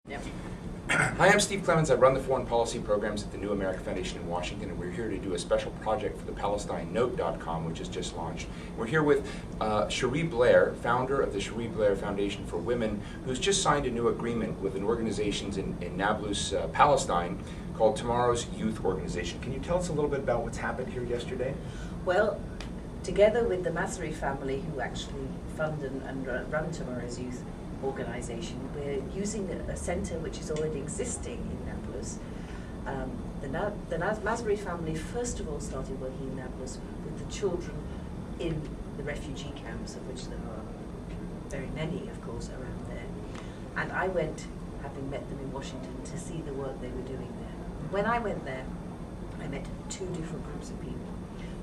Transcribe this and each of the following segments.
Yep. Hi, I'm Steve Clemons. I run the foreign policy programs at the New American Foundation in Washington, and we're here to do a special project for the PalestineNote.com, which has just launched. We're here with Cherie Blair, founder of the Cherie Blair Foundation for Women, who's just signed a new agreement with an organization in Nablus, Palestine, called Tomorrow's Youth Organization. Can you tell us a little bit about what's happened here yesterday? Well, together with the Masri family, who actually fund and run Tomorrow's Youth Organization, we're using a centre which is already existing in Nablus. The Masri family first of all started working in Nablus with the children in the refugee camps, of which there are very many, of course, around there. And I went, having met them in Washington, to see the work they were doing there. When I went there, I met two different groups of people.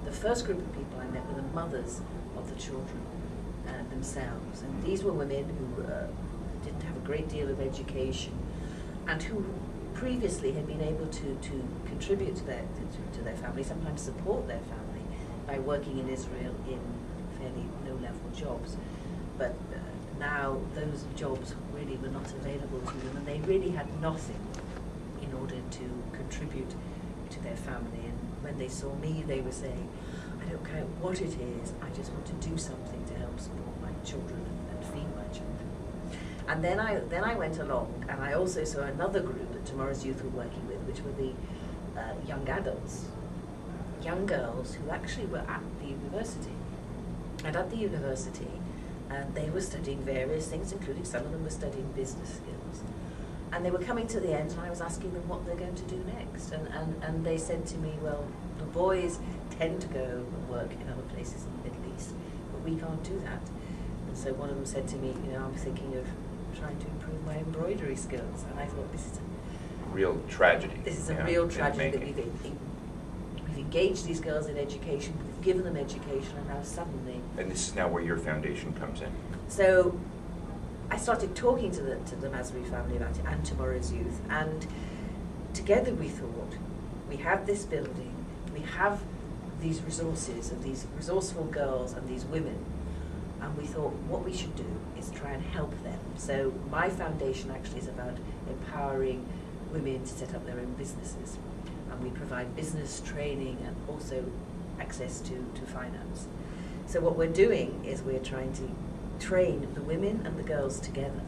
The first group of people I met were the mothers of the children themselves, and these were women who didn't have a great deal of education and who previously had been able to contribute to their family, sometimes support their family by working in Israel in fairly low-level jobs. But now those jobs really were not available to them, and they really had nothing in order to contribute to their family. And when they saw me, they were saying, I don't care what it is, I just want to do something to help support my children and feed my children. And then I went along, and I also saw another group that Tomorrow's Youth were working with, which were the young adults, young girls who actually were at the university. And at the university, they were studying various things, including some of them were studying business skills. And they were coming to the end, and I was asking them what they're going to do next. And they said to me, well, the boys tend to go and work in other places in the Middle East, but we can't do that. And so one of them said to me, you know, I'm thinking of trying to improve my embroidery skills. And I thought, this is a real tragedy. This is a real tragedy that we've engaged these girls in education, we've given them education, and now suddenly... And this is now where your foundation comes in. So I started talking to the Masri family about it and Tomorrow's Youth, and together we thought, we have this building, we have these resources of these resourceful girls and these women, and we thought what we should do is try and help them. So my foundation actually is about empowering women to set up their own businesses, and we provide business training and also access to finance. So what we're doing is we're trying to train the women and the girls together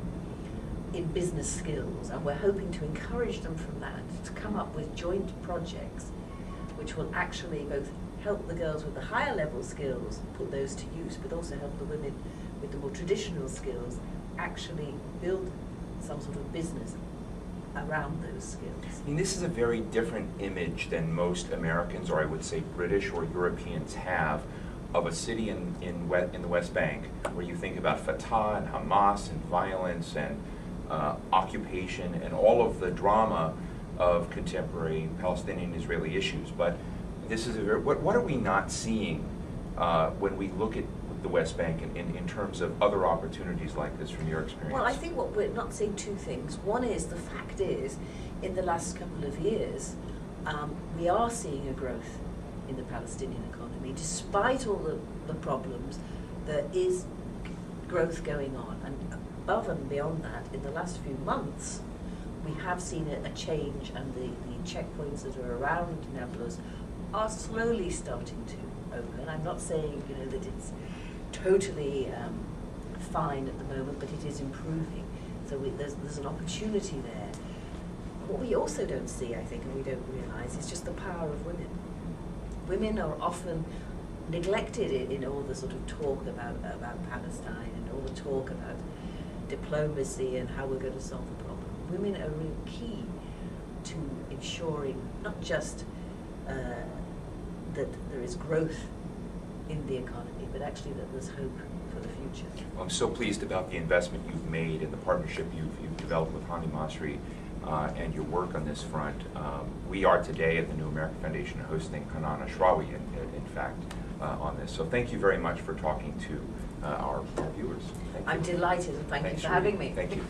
in business skills, and we're hoping to encourage them from that to come up with joint projects which will actually both help the girls with the higher level skills, put those to use, but also help the women with the more traditional skills actually build some sort of business around those skills. I mean, this is a very different image than most Americans, or I would say British or Europeans, have of a city in the West Bank, where you think about Fatah and Hamas and violence and occupation and all of the drama of contemporary Palestinian-Israeli issues. But this is a very, what are we not seeing when we look at the West Bank in terms of other opportunities like this from your experience? Well, I think what we're not seeing two things. One is, the fact is, in the last couple of years, we are seeing a growth in the Palestinian economy. Despite all the problems, there is growth going on. And above and beyond that, in the last few months, we have seen a change, and the checkpoints that are around Nablus are slowly starting to open. I'm not saying, you know, that it's totally fine at the moment, but it is improving. So there's an opportunity there. What we also don't see, I think, and we don't realise, is just the power of women. Women are often neglected in all the sort of talk about Palestine and all the talk about diplomacy and how we're going to solve the problem. Women are really key to ensuring not just that there is growth in the economy, but actually that there's hope for the future. Well, I'm so pleased about the investment you've made and the partnership you've developed with Hani Masri and your work on this front. We are today at the New American Foundation hosting Hanan Ashrawi, in fact, on this. So thank you very much for talking to our viewers. I'm delighted, and thank you for having me. Thank you.